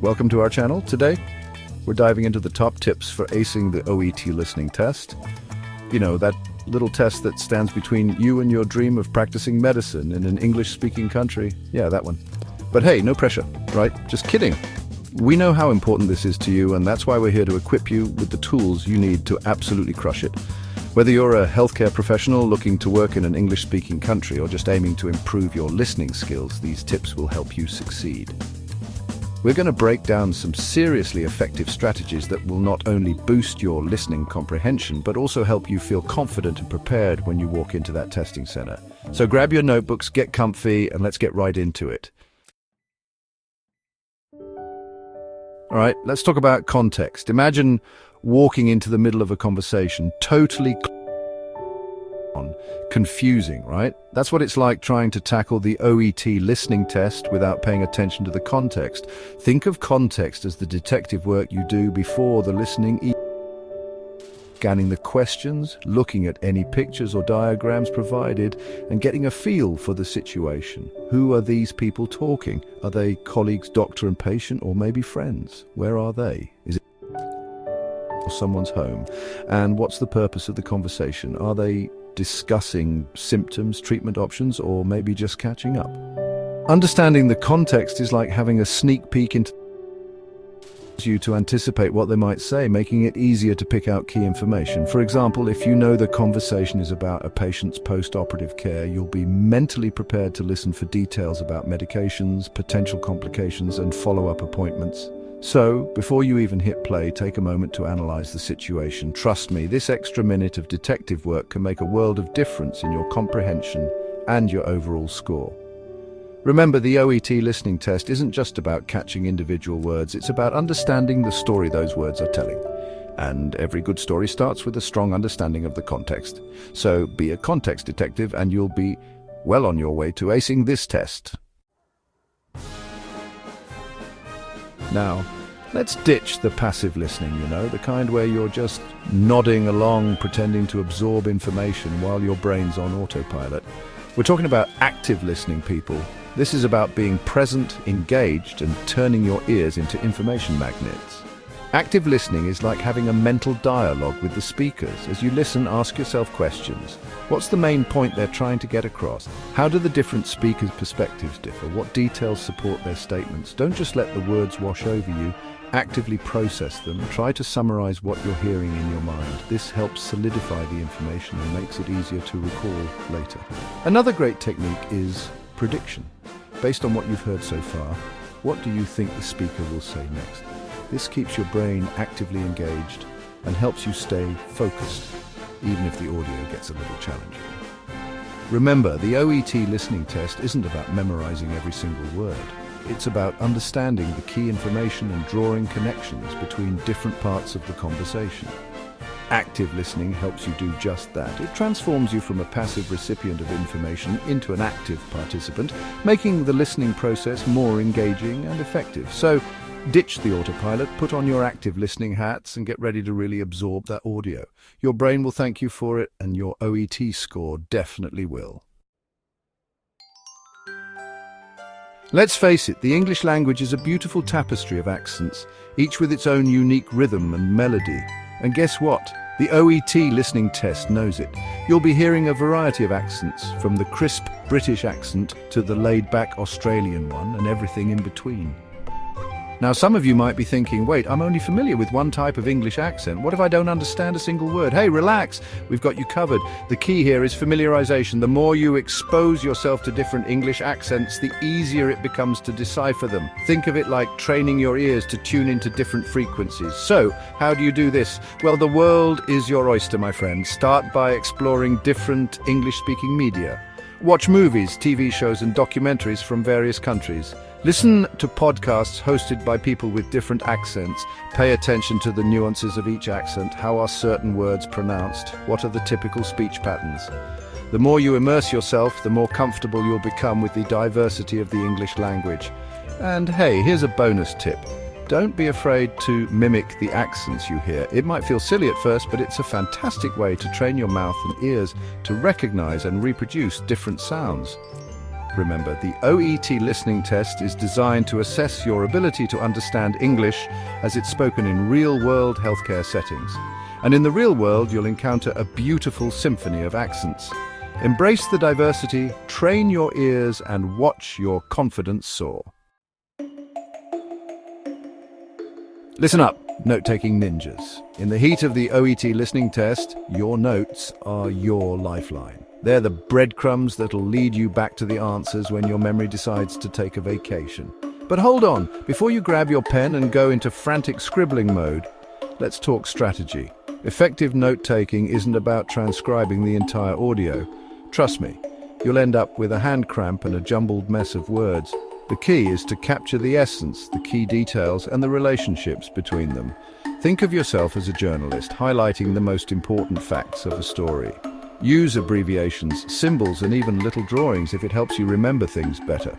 Welcome to our channel. Today, we're diving into the top tips for acing the OET listening test. You know, that little test that stands between you and your dream of practicing medicine in an English-speaking country. Yeah, that one. But hey, no pressure, right? Just kidding. We know how important this is to you, and that's why we're here to equip you with the tools you need to absolutely crush it. Whether you're a healthcare professional looking to work in an English-speaking country or just aiming to improve your listening skills, these tips will help you succeed. We're going to break down some seriously effective strategies that will not only boost your listening comprehension, but also help you feel confident and prepared when you walk into that testing center. So grab your notebooks, get comfy, and let's get right into it. All right, let's talk about context. Imagine walking into the middle of a conversation, totally confusing, right? That's what it's like trying to tackle the OET listening test without paying attention to the context. Think of context as the detective work you do before the listening, scanning the questions, looking at any pictures or diagrams provided, and getting a feel for the situation. Who are these people talking? Are they colleagues, doctor and patient, or maybe friends? Where are they? Is it someone's home? And what's the purpose of the conversation? Are they discussing symptoms, treatment options, or maybe just catching up? Understanding the context is like having a sneak peek into you to anticipate what they might say, making it easier to pick out key information. For example, if you know the conversation is about a patient's post-operative care, you'll be mentally prepared to listen for details about medications, potential complications, and follow-up appointments. So, before you even hit play, take a moment to analyze the situation. Trust me, this extra minute of detective work can make a world of difference in your comprehension and your overall score. Remember, the OET listening test isn't just about catching individual words, it's about understanding the story those words are telling. And every good story starts with a strong understanding of the context. So be a context detective and you'll be well on your way to acing this test. Now, let's ditch the passive listening, the kind where you're just nodding along, pretending to absorb information while your brain's on autopilot. We're talking about active listening, people. This is about being present, engaged, and turning your ears into information magnets. Active listening is like having a mental dialogue with the speakers. As you listen, ask yourself questions. What's the main point they're trying to get across? How do the different speakers' perspectives differ? What details support their statements? Don't just let the words wash over you. Actively process them. Try to summarize what you're hearing in your mind. This helps solidify the information and makes it easier to recall later. Another great technique is prediction. Based on what you've heard so far, what do you think the speaker will say next? This keeps your brain actively engaged and helps you stay focused, even if the audio gets a little challenging. Remember, the OET listening test isn't about memorizing every single word. It's about understanding the key information and drawing connections between different parts of the conversation. Active listening helps you do just that. It transforms you from a passive recipient of information into an active participant, making the listening process more engaging and effective. So, ditch the autopilot, put on your active listening hats, and get ready to really absorb that audio. Your brain will thank you for it, and your OET score definitely will. Let's face it, the English language is a beautiful tapestry of accents, each with its own unique rhythm and melody. And guess what? The OET listening test knows it. You'll be hearing a variety of accents, from the crisp British accent to the laid-back Australian one and everything in between. Now, some of you might be thinking, wait, I'm only familiar with one type of English accent. What if I don't understand a single word? Hey, relax. We've got you covered. The key here is familiarization. The more you expose yourself to different English accents, the easier it becomes to decipher them. Think of it like training your ears to tune into different frequencies. So, how do you do this? Well, the world is your oyster, my friend. Start by exploring different English-speaking media. Watch movies, TV shows, and documentaries from various countries. Listen to podcasts hosted by people with different accents. Pay attention to the nuances of each accent. How are certain words pronounced? What are the typical speech patterns? The more you immerse yourself, the more comfortable you'll become with the diversity of the English language. And hey, here's a bonus tip. Don't be afraid to mimic the accents you hear. It might feel silly at first, but it's a fantastic way to train your mouth and ears to recognize and reproduce different sounds. Remember, the OET listening test is designed to assess your ability to understand English as it's spoken in real-world healthcare settings. And in the real world, you'll encounter a beautiful symphony of accents. Embrace the diversity, train your ears, and watch your confidence soar. Listen up, note-taking ninjas. In the heat of the OET listening test, your notes are your lifeline. They're the breadcrumbs that'll lead you back to the answers when your memory decides to take a vacation. But hold on, before you grab your pen and go into frantic scribbling mode, let's talk strategy. Effective note-taking isn't about transcribing the entire audio. Trust me, you'll end up with a hand cramp and a jumbled mess of words. The key is to capture the essence, the key details, and the relationships between them. Think of yourself as a journalist, highlighting the most important facts of a story. Use abbreviations, symbols, and even little drawings if it helps you remember things better.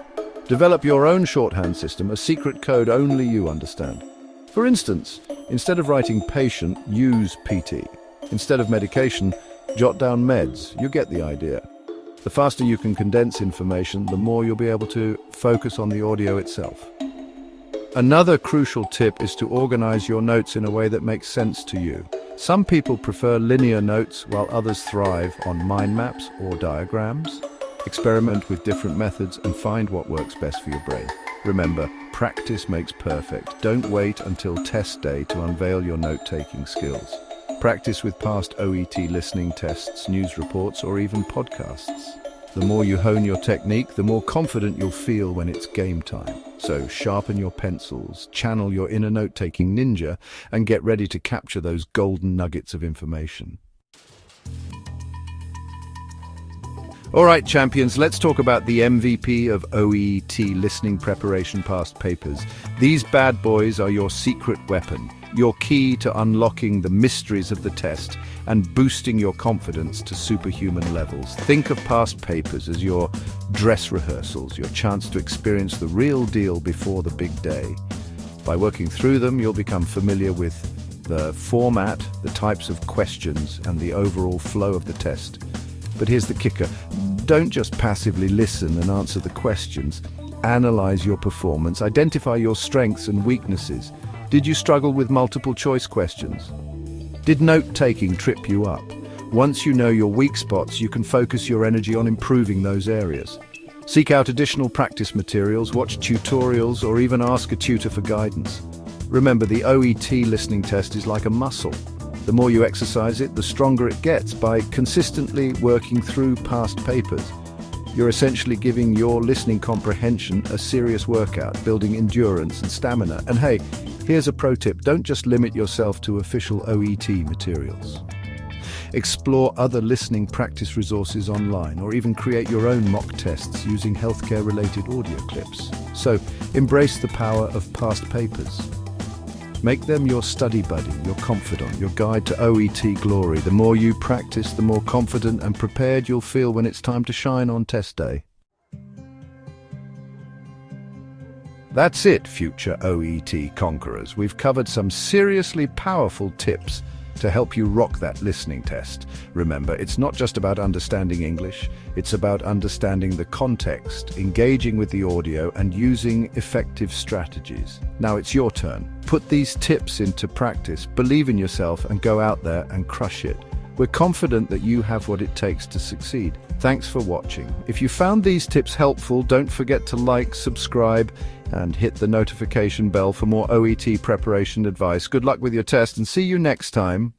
Develop your own shorthand system, a secret code only you understand. For instance, instead of writing patient, use PT. Instead of medication, jot down meds. You get the idea. The faster you can condense information, the more you'll be able to focus on the audio itself. Another crucial tip is to organize your notes in a way that makes sense to you. Some people prefer linear notes while others thrive on mind maps or diagrams. Experiment with different methods and find what works best for your brain. Remember, practice makes perfect. Don't wait until test day to unveil your note-taking skills. Practice with past OET listening tests, news reports, or even podcasts. The more you hone your technique, the more confident you'll feel when it's game time. So sharpen your pencils, channel your inner note-taking ninja, and get ready to capture those golden nuggets of information. All right, champions, let's talk about the MVP of OET listening preparation past papers. These bad boys are your secret weapon, your key to unlocking the mysteries of the test and boosting your confidence to superhuman levels. Think of past papers as your dress rehearsals, your chance to experience the real deal before the big day. By working through them, you'll become familiar with the format, the types of questions, and the overall flow of the test. But here's the kicker. Don't just passively listen and answer the questions. Analyze your performance, identify your strengths and weaknesses. Did you struggle with multiple choice questions? Did note-taking trip you up? Once you know your weak spots, you can focus your energy on improving those areas. Seek out additional practice materials, watch tutorials, or even ask a tutor for guidance. Remember, the OET listening test is like a muscle. The more you exercise it, the stronger it gets. By consistently working through past papers, you're essentially giving your listening comprehension a serious workout, building endurance and stamina. And hey, here's a pro tip. Don't just limit yourself to official OET materials. Explore other listening practice resources online, or even create your own mock tests using healthcare-related audio clips. So, embrace the power of past papers. Make them your study buddy, your confidant, your guide to OET glory. The more you practice, the more confident and prepared you'll feel when it's time to shine on test day. That's it, future OET conquerors. We've covered some seriously powerful tips to help you rock that listening test. Remember, it's not just about understanding English, it's about understanding the context, engaging with the audio, and using effective strategies. Now it's your turn. Put these tips into practice, believe in yourself, and go out there and crush it. We're confident that you have what it takes to succeed. Thanks for watching. If you found these tips helpful, don't forget to like, subscribe, and hit the notification bell for more OET preparation advice. Good luck with your test and see you next time.